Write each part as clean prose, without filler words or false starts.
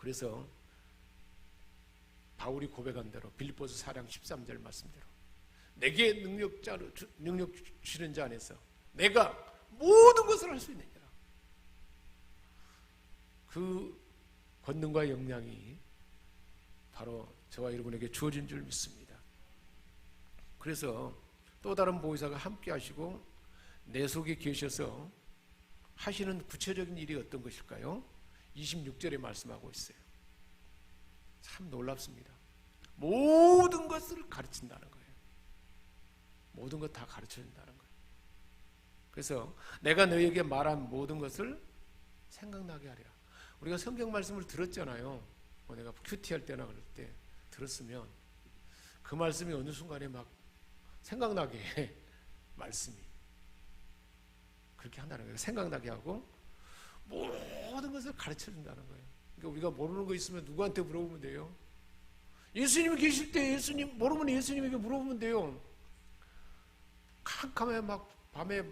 그래서 바울이 고백한 대로 빌립보서 4장 13절 말씀대로 내게 능력 주시는 자 안에서 내가 모든 것을 할 수 있느니라. 그 권능과 역량이 바로 저와 여러분에게 주어진 줄 믿습니다. 그래서 또 다른 보혜사가 함께 하시고 내 속에 계셔서 하시는 구체적인 일이 어떤 것일까요? 26절에 말씀하고 있어요. 참 놀랍습니다. 모든 것을 가르친다는 거예요. 모든 것 다 가르쳐준다는 거예요. 그래서 내가 너희에게 말한 모든 것을 생각나게 하리라. 우리가 성경 말씀을 들었잖아요. 내가 큐티할 때나 그럴 때 들었으면 그 말씀이 어느 순간에 막 생각나게 해. 말씀이 그렇게 한다는 거예요. 생각나게 하고 모든 것을 가르쳐준다는 거예요. 그러니까 우리가 모르는 거 있으면 누구한테 물어보면 돼요? 예수님이 계실 때 예수님 모르면 예수님에게 물어보면 돼요. 캄캄해 막 밤에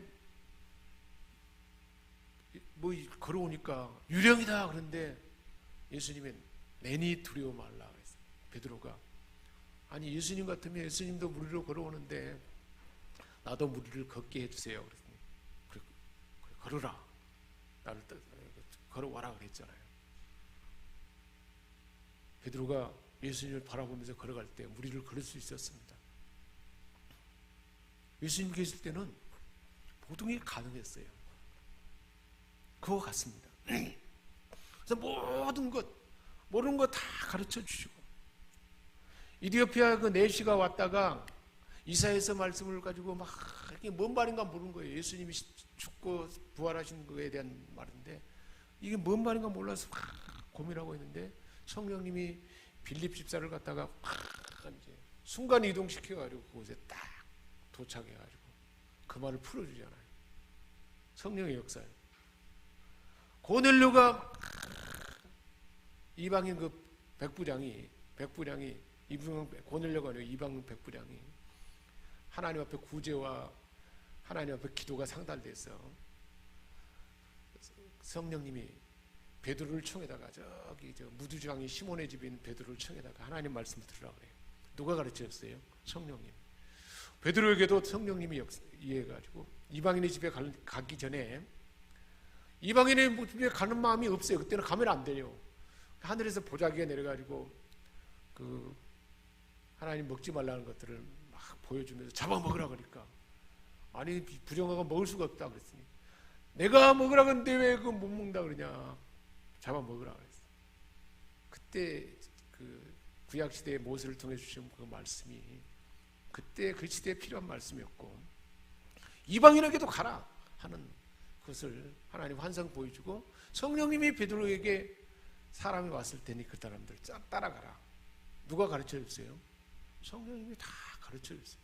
뭐 걸어오니까 유령이다 그런데 예수님은 내니 두려워 말라 그랬어요. 베드로가 아니 예수님 같으면 예수님도 물 위로 걸어오는데 나도 물 위를 걷게 해주세요. 그랬더니 그래, 걸어라. 나를 걸어와라 그랬잖아요. 베드로가 예수님을 바라보면서 걸어갈 때 물 위를 걸을 수 있었습니다. 예수님 계실 때는 모든 게 가능했어요. 그거 같습니다. 그래서 모든 것, 모르는 거 다 가르쳐 주시고 이디오피아 그 내시가 왔다가 이사야서 말씀을 가지고 막 이게 뭔 말인가 모르는 거예요. 예수님이 죽고 부활하신 거에 대한 말인데 이게 뭔 말인가 몰라서 막 고민하고 있는데 성령님이 빌립 집사를 갖다가 이제 순간 이동시켜가지고 그곳에 딱 도착해가지고 그 말을 풀어주잖아요. 성령의 역사예요. 고넬료가 이방인 그 백부장이 고넬료가 아니고 이방인 백부장이 하나님 앞에 구제와 하나님 앞에 기도가 상달돼서 성령님이 베드로를 청에다가 저기 무두장이 시몬의 집인 베드로를 청에다가 하나님 말씀을 들으라고 그래요. 누가 가르쳤어요? 성령님. 베드로에게도 성령님이 이해해가지고 이방인의 집에 가기 전에 이방인의 집에 가는 마음이 없어요. 그때는 가면 안 돼요. 하늘에서 보자기가 내려가지고 그 하나님 먹지 말라는 것들을 막 보여주면서 잡아먹으라 그러니까 아니 부정하고 먹을 수가 없다 그랬으니 내가 먹으라 그랬는데 왜 그거 못 먹는다 그러냐 잡아먹으라 그랬어요. 그때 그 구약시대의 모세를 통해 주신 그 말씀이 그때 그 시대에 필요한 말씀이었고 이방인에게도 가라 하는 것을 하나님 환상 보여주고 성령님이 베드로에게 사람이 왔을 테니 그 사람들 따라가라. 누가 가르쳐 줬어요? 성령님이 다 가르쳐 줬어요.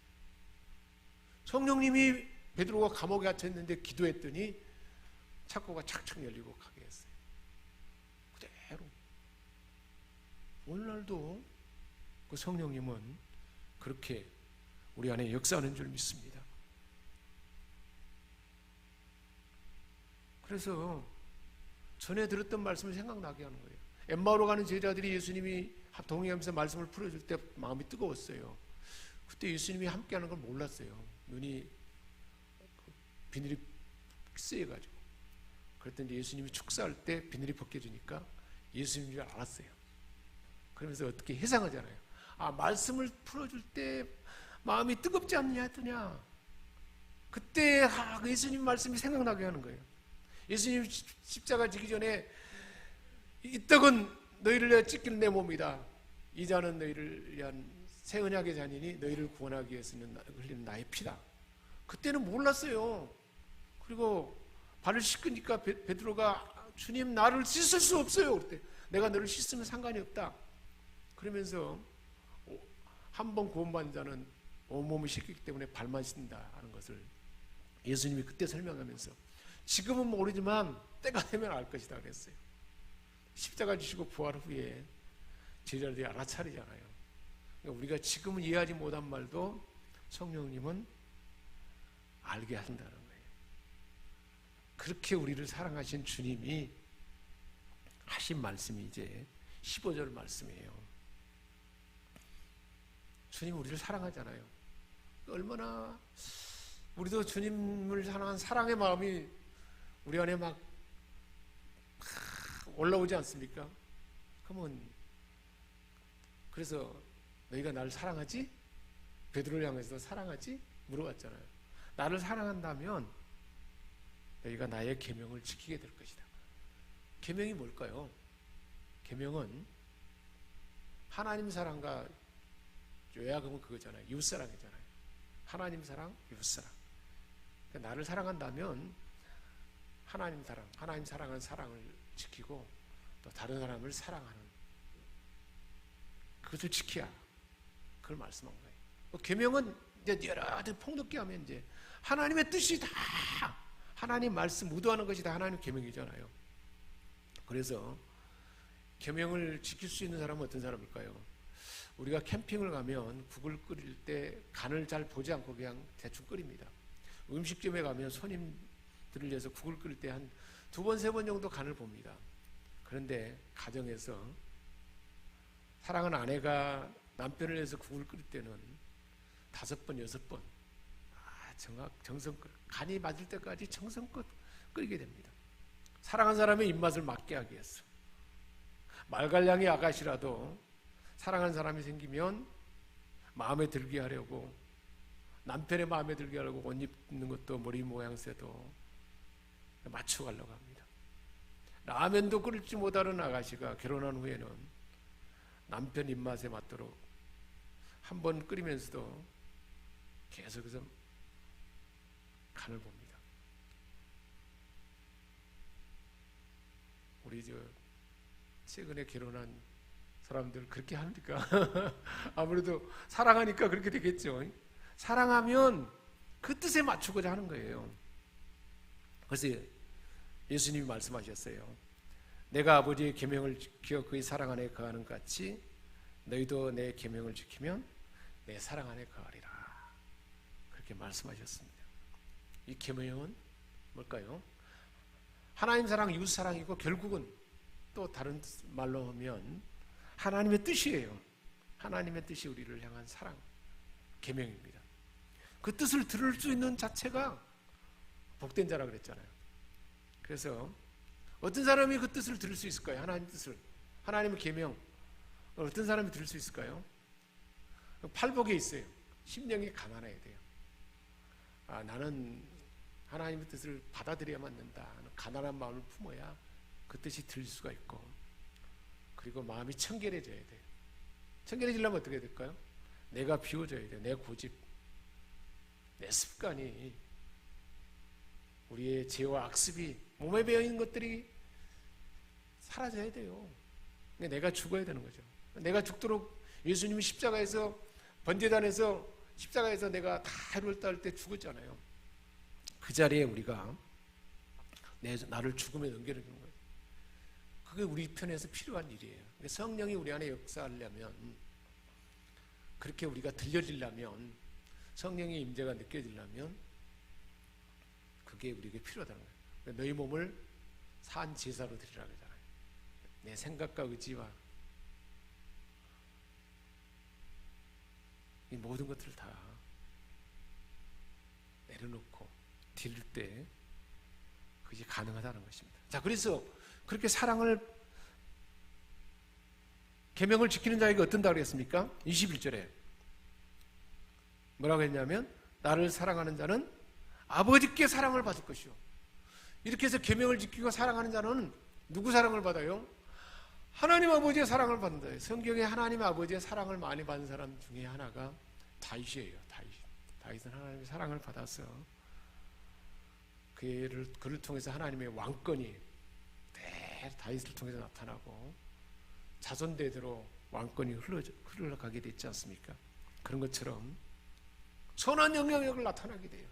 성령님이 베드로가 감옥에 갇혔는데 기도했더니 창고가 착착 열리고 가게 했어요. 그대로 오늘날도 그 성령님은 그렇게 우리 안에 역사하는 줄 믿습니다. 그래서 전에 들었던 말씀을 생각나게 하는 거예요. 엠마오로 가는 제자들이 예수님이 동행하면서 말씀을 풀어줄 때 마음이 뜨거웠어요. 그때 예수님이 함께하는 걸 몰랐어요. 눈이 비늘이 쓰여가지고 그랬더니 예수님이 축사할 때 비늘이 벗겨지니까 예수님인 줄 알았어요. 그러면서 어떻게 해상하잖아요. 아 말씀을 풀어줄 때 마음이 뜨겁지 않느냐 했더냐 그때 예수님 말씀이 생각나게 하는 거예요. 예수님 십자가 지기 전에 이 떡은 너희를 위하여 찢길 내 몸이다. 이 잔은 너희를 위한 새 언약의 잔이니 너희를 구원하기 위해서는 흘리는 나의 피다. 그때는 몰랐어요. 그리고 발을 씻으니까 베드로가 주님 나를 씻을 수 없어요. 그때 내가 너를 씻으면 상관이 없다. 그러면서 한 번 구원받은 자는 온몸을 씻기 때문에 발만 씻는다 하는 것을 예수님이 그때 설명하면서 지금은 모르지만 때가 되면 알 것이다 그랬어요. 십자가 지시고 부활 후에 제자들이 알아차리잖아요. 그러니까 우리가 지금은 이해하지 못한 말도 성령님은 알게 한다는 거예요. 그렇게 우리를 사랑하신 주님이 하신 말씀이 이제 15절 말씀이에요. 주님 우리를 사랑하잖아요. 얼마나 우리도 주님을 향한 사랑의 마음이 우리 안에 막 올라오지 않습니까? 그러면 그래서 너희가 나를 사랑하지? 베드로를 향해서 사랑하지? 물어봤잖아요. 나를 사랑한다면 너희가 나의 계명을 지키게 될 것이다. 계명이 뭘까요? 계명은 하나님 사랑과 요약하면 그거잖아요. 이웃사랑이잖아요. 하나님 사랑, 이웃사랑. 그러니까 나를 사랑한다면 하나님 사랑, 하나님 사랑하는 사랑을 지키고 또 다른 사람을 사랑하는 그것을 지켜야 그걸 말씀한 거예요. 계명은 이제 여러 가지 폭넓게 하면 이제 하나님의 뜻이 다 하나님 말씀 무도하는 것이 다 하나님 계명이잖아요. 그래서 계명을 지킬 수 있는 사람은 어떤 사람일까요? 우리가 캠핑을 가면 국을 끓일 때 간을 잘 보지 않고 그냥 대충 끓입니다. 음식점에 가면 손님들을 위해서 국을 끓일 때 한 2번, 3번 정도 간을 봅니다. 그런데 가정에서 사랑하는 아내가 남편을 위해서 국을 끓일 때는 5번, 6번 정성껏 간이 맞을 때까지 정성껏 끓이게 됩니다. 사랑한 사람의 입맛을 맞게 하기 위해서. 말갈량의 아가씨라도 사랑하는 사람이 생기면 마음에 들게 하려고, 남편의 마음에 들게 하려고 옷 입는 것도 머리 모양새도 맞춰가려고 합니다. 라면도 끓일 줄 못하는 아가씨가 결혼한 후에는 남편 입맛에 맞도록 한 번 끓이면서도 계속해서 간을 봅니다. 우리 최근에 결혼한 사람들 그렇게 합니까? 아무래도 사랑하니까 그렇게 되겠죠. 사랑하면 그 뜻에 맞추고자 하는 거예요. 그래서 예수님이 말씀하셨어요. 내가 아버지의 계명을 지켜 그의 사랑 안에 거하는 것 같이 너희도 내 계명을 지키면 내 사랑 안에 거하리라. 그렇게 말씀하셨습니다. 이 계명은 뭘까요? 하나님 사랑, 이웃 사랑이고 결국은 또 다른 말로 하면 하나님의 뜻이에요. 하나님의 뜻이 우리를 향한 사랑, 계명입니다. 그 뜻을 들을 수 있는 자체가 복된 자라 그랬잖아요. 그래서 어떤 사람이 그 뜻을 들을 수 있을까요? 하나님 뜻을, 하나님의 계명, 어떤 사람이 들을 수 있을까요? 팔복에 있어요. 심령이 가난해야 돼요. 나는 하나님의 뜻을 받아들여야만 된다. 가난한 마음을 품어야 그 뜻이 들릴 수가 있고, 그리고 마음이 청결해져야 돼요. 청결해지려면 어떻게 될까요? 내가 비워져야 돼요. 내 고집, 내 습관이, 우리의 죄와 악습이 몸에 배어있는 것들이 사라져야 돼요. 내가 죽어야 되는 거죠. 내가 죽도록 예수님이 십자가에서, 번제단에서 십자가에서 내가 다 해를 따를 때 죽었잖아요. 그 자리에 우리가 나를 죽음에 넘겨주는 거예요. 그게 우리 편에서 필요한 일이에요. 성령이 우리 안에 역사하려면, 그렇게 우리가 들려지려면, 성령의 임재가 느껴지려면 그게 우리에게 필요하다는 거예요. 너희 몸을 산 제사로 드리라고 하잖아요. 내 생각과 의지와 이 모든 것들을 다 내려놓고 드릴 때 그것이 가능하다는 것입니다. 자, 그래서 그렇게 사랑을, 계명을 지키는 자에게 어떤다 그랬습니까? 21절에 뭐라고 했냐면, 나를 사랑하는 자는 아버지께 사랑을 받을 것이요. 이렇게 해서 계명을 지키고 사랑하는 자는 누구 사랑을 받아요? 하나님 아버지의 사랑을 받는다. 성경에 하나님 아버지의 사랑을 많이 받은 사람 중에 하나가 다윗이에요. 다윗은 하나님의 사랑을 받아서 그를 통해서 하나님의 왕권이 다윗을 통해서 나타나고 자손대대로 왕권이 흘러가게 됐지 않습니까? 그런 것처럼 선한 영향력을 나타나게 돼요.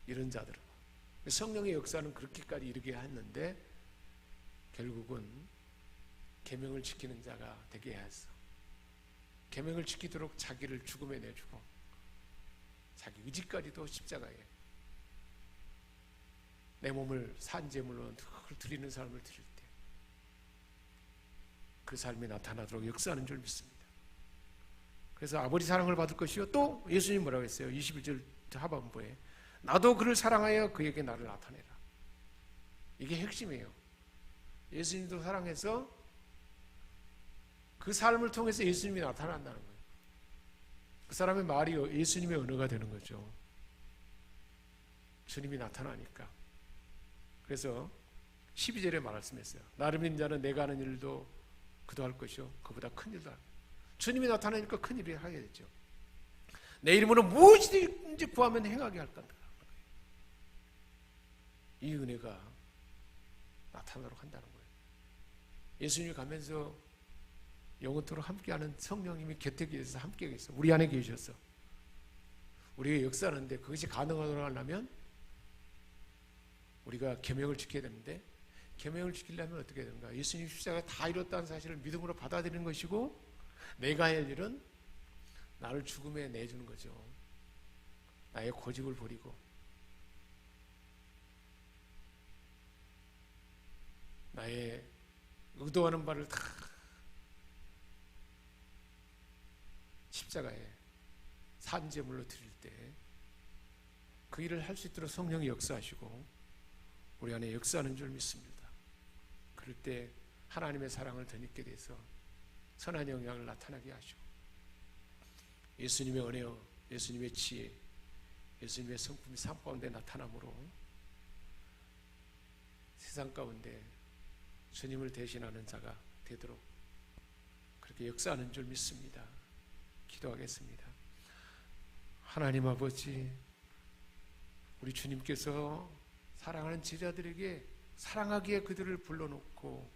이런 자들은. 성령의 역사는 그렇게까지 이르게 했는데 결국은 계명을 지키는 자가 되게 해서 계명을 지키도록 자기를 죽음에 내주고 자기 의지까지도 십자가에 내 몸을 산제물로 드리는 삶을 드릴 때 그 삶이 나타나도록 역사하는 줄 믿습니다. 그래서 아버지 사랑을 받을 것이요, 또 예수님 뭐라고 했어요? 21절 하반부에 나도 그를 사랑하여 그에게 나를 나타내라. 이게 핵심이에요. 예수님도 사랑해서 그 삶을 통해서 예수님이 나타난다는 거예요. 그 사람의 말이 예수님의 언어가 되는 거죠. 주님이 나타나니까. 그래서 12절에 말씀했어요. 나를 믿는 자는 내가 하는 일도 그도 할 것이요 그보다 큰 일도 할 것이요. 주님이 나타나니까 큰 일을 하게 되죠. 내 이름으로 무엇이든지 구하면 행하게 할 건다. 이 은혜가 나타나도록 한다는 거예요. 예수님이 가면서 영원토록 함께하는 성령님이 곁에 계셔서 함께 계셔서 우리 안에 계셔서 우리가 역사하는데 그것이 가능하도록 하려면 우리가 계명을 지켜야 되는데, 계명을 지키려면 어떻게 되는가? 예수님 십자가가 다 이뤘다는 사실을 믿음으로 받아들이는 것이고, 내가 할 일은 나를 죽음에 내주는 거죠. 나의 고집을 버리고 나의 의도하는 바를 다 십자가에 산제물로 드릴 때 그 일을 할 수 있도록 성령이 역사하시고 우리 안에 역사하는 줄 믿습니다. 그럴 때 하나님의 사랑을 덧입게 돼서 선한 영향을 나타나게 하시고 예수님의 은혜요, 예수님의 지혜, 예수님의 성품이 삶 가운데 나타남으로 세상 가운데 주님을 대신하는 자가 되도록 그렇게 역사하는 줄 믿습니다. 기도하겠습니다. 하나님 아버지, 우리 주님께서 사랑하는 제자들에게 사랑하기에 그들을 불러놓고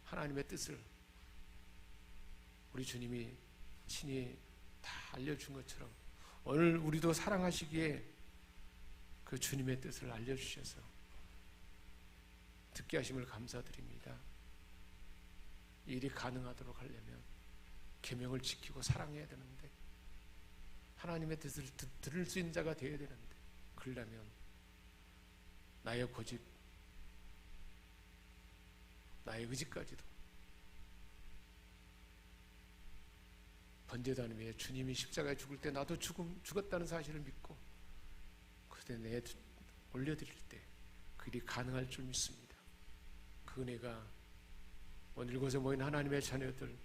하나님의 뜻을 우리 주님이 친히 다 알려준 것처럼 오늘 우리도 사랑하시기에 그 주님의 뜻을 알려주셔서 듣게 하심을 감사드립니다. 이 일이 가능하도록 하려면 계명을 지키고 사랑해야 되는데, 하나님의 뜻을 들을 수 있는 자가 되어야 되는데, 그러려면 나의 고집, 나의 의지까지도 번제다님에 주님이 십자가에 죽을 때 나도 죽었다는 사실을 믿고 그때 내 올려드릴 때 그 일이 가능할 줄 믿습니다. 그 은혜가 오늘 이곳에 모인 하나님의 자녀들,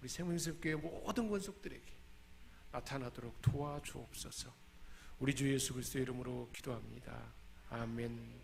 우리 생명수교회 모든 권속들에게 나타나도록 도와주옵소서. 우리 주 예수 그리스도의 이름으로 기도합니다. 아멘.